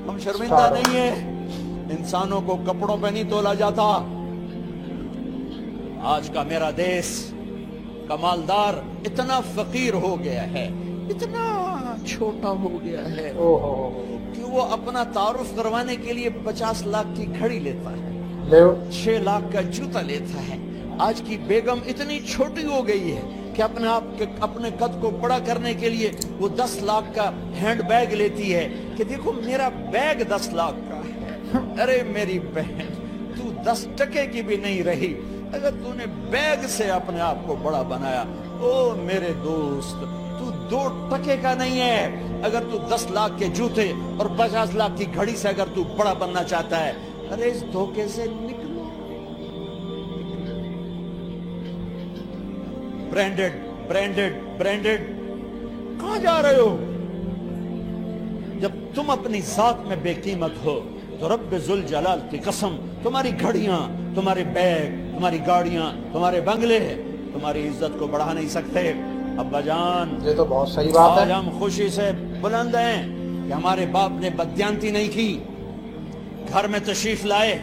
ہم شرمندہ نہیں ہیں، انسانوں کو کپڑوں پہ نہیں تولا جاتا۔ آج کا میرا دیس کا مالدار اتنا فقیر ہو گیا ہے، اتنا چھوٹا ہو گیا ہے کہ وہ اپنا تعارف کروانے کے لیے 50 لاکھ کی گھڑی لیتا ہے، 6 لاکھ کا جوتا لیتا ہے۔ آج کی بیگم اتنی چھوٹی ہو گئی ہے کہ اپنے قد کو بڑا کرنے کے لیے وہ 10 لاکھ کا ہینڈ بیگ لیتی ہے کہ دیکھو میرا بیگ 10 لاکھ کا ہے۔ ارے میری بہن، تو 10 ٹکے کی بھی نہیں رہی اگر تو نے بیگ سے اپنے آپ کو بڑا بنایا۔ او میرے دوست، تو 2 ٹکے کا نہیں ہے اگر تو 10 لاکھ کے جوتے اور 50 لاکھ کی گھڑی سے اگر تو بڑا بننا چاہتا ہے۔ ارے اس دھوکے سے نکلو۔ برینڈڈ برینڈڈ برینڈڈ، کہاں جا رہے ہو؟ جب تم اپنی ذات میں بے قیمت ہو تو رب ذوالجلال کی قسم، تمہاری گھڑیاں، تمہارے بیگ، تمہاری گاڑیاں، تمہارے بنگلے تمہاری عزت کو بڑھا نہیں سکتے۔ ابا جان، یہ تو بہت صحیح بات ہے۔ آج ہم خوشی سے بلند ہیں کہ ہمارے باپ نے بددیانتی نہیں کی۔ گھر میں تشریف لائے،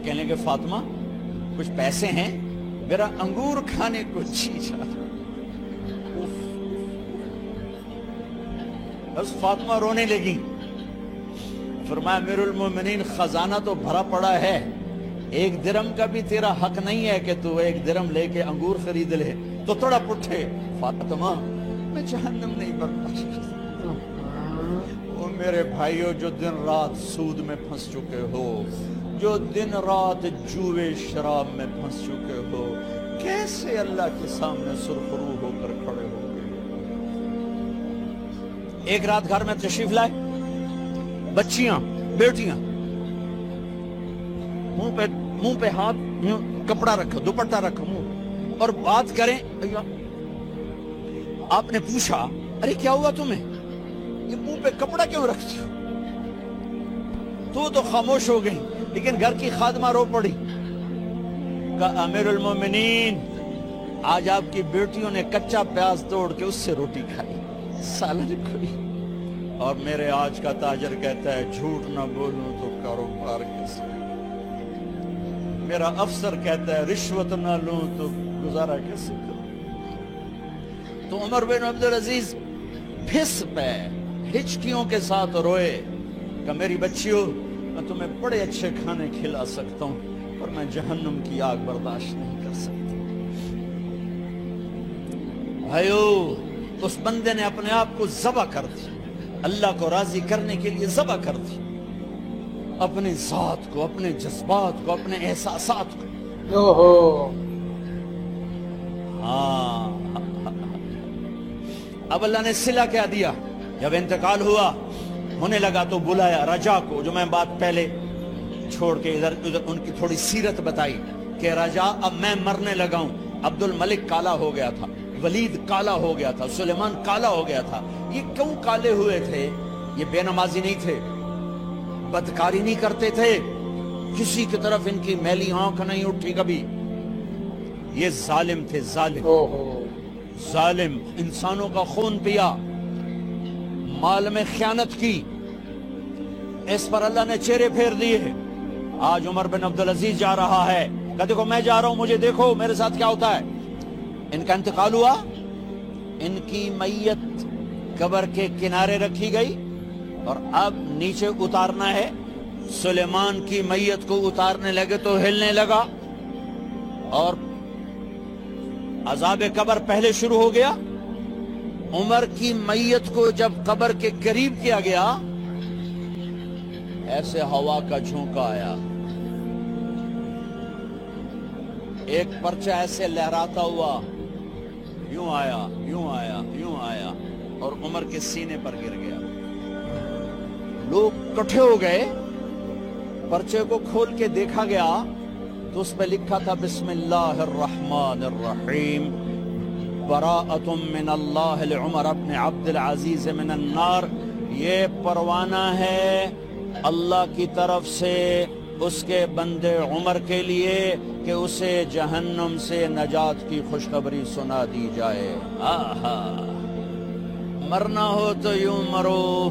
کہنے لگے فاطمہ کچھ پیسے ہیں، میرا انگور کھانے کو جی چاہتا۔ بس فاطمہ رونے لگی۔ فرمایا امیر المومنین، خزانہ تو بھرا پڑا ہے، 1 درہم کا بھی تیرا حق نہیں ہے کہ تو 1 درہم لے کے انگور خرید لے۔ تو تھوڑا پٹھے، فاطمہ میں جہنم نہیں برداشت۔ او میرے بھائیو، جو دن رات سود میں پھنس چکے ہو، جو دن رات جوے شراب میں پھنس چکے ہو، کیسے اللہ کے سامنے سرخرو ہو کر کھڑے ہو گئے؟ ایک رات گھر میں تشریف لائے، بچیاں، بیٹیاں، منہ پہ ہاتھ، کپڑا رکھو، دوپٹہ رکھو منہ، اور بات کریں۔ آپ نے پوچھا ارے کیا ہوا تمہیں، یہ منہ پہ کپڑا کیوں رکھتی ہو؟ تو خاموش ہو گئی، لیکن گھر کی خادمہ رو پڑی۔ کہا امیر المومنین، آج آپ کی بیٹیوں نے کچا پیاز توڑ کے اس سے روٹی کھائی، سالن کھائی، اور میرے آج کا تاجر کہتا ہے جھوٹ نہ بولوں تو کاروبار کیسے؟ میرا افسر کہتا ہے رشوت نہ لوں تو گزارا کیسے کروں؟ تو عمر بن عبدالعزیز پھس پہ ہچکیوں کے ساتھ روئے کہ میری بچیوں، میں تمہیں بڑے اچھے کھانے کھلا سکتا ہوں اور میں جہنم کی آگ برداشت نہیں کر سکتا۔ بھائیو، اس بندے نے اپنے آپ کو ذبح کر دیا، اللہ کو راضی کرنے کے لیے ذبح کر دی، اپنی ذات کو، اپنے جذبات کو، اپنے احساسات کو۔ ہاں، اب اللہ نے صلہ کیا دیا؟ جب انتقال ہوا، ہونے لگا تو بلایا رجا کو، جو میں بات پہلے چھوڑ کے ادھر ان کی تھوڑی سیرت بتائی کہ رجا اب میں مرنے لگا ہوں۔ عبد الملک کالا ہو گیا تھا، ولید کالا ہو گیا تھا، سلیمان کالا ہو گیا تھا۔ یہ کیوں کالے ہوئے تھے؟ یہ بے نمازی نہیں تھے، بدکاری نہیں کرتے تھے، کسی کی طرف ان کی میلی آنکھ نہیں اٹھی کبھی۔ یہ ظالم تھے، ظالم، ظالم، انسانوں کا خون پیا، مال میں خیانت کی، اس پر اللہ نے چہرے پھیر دیے۔ آج عمر بن عبدالعزیز جا رہا ہے، کہ دیکھو میں جا رہا ہوں، مجھے دیکھو میرے ساتھ کیا ہوتا ہے۔ ان کا انتقال ہوا، ان کی میت قبر کے کنارے رکھی گئی، اور اب نیچے اتارنا ہے۔ سلیمان کی میت کو اتارنے لگے تو ہلنے لگا، اور عذاب قبر پہلے شروع ہو گیا۔ عمر کی میت کو جب قبر کے قریب کیا گیا، ایسے ہوا کا جھونکا آیا، ایک پرچہ ایسے لہراتا ہوا، یوں آیا، یوں آیا، یوں آیا، اور عمر کے سینے پر گر گیا۔ لوگ اکٹھے ہو گئے، پرچے کو کھول کے دیکھا گیا تو اس پہ لکھا تھا بسم اللہ الرحمن الرحیم، براءۃ من اللہ لعمر بن عبد العزیز من النار۔ یہ پروانہ ہے اللہ کی طرف سے اس کے بندے عمر کے لیے کہ اسے جہنم سے نجات کی خوشخبری سنا دی جائے۔ آہا، مرنا ہو تو یوں مرو،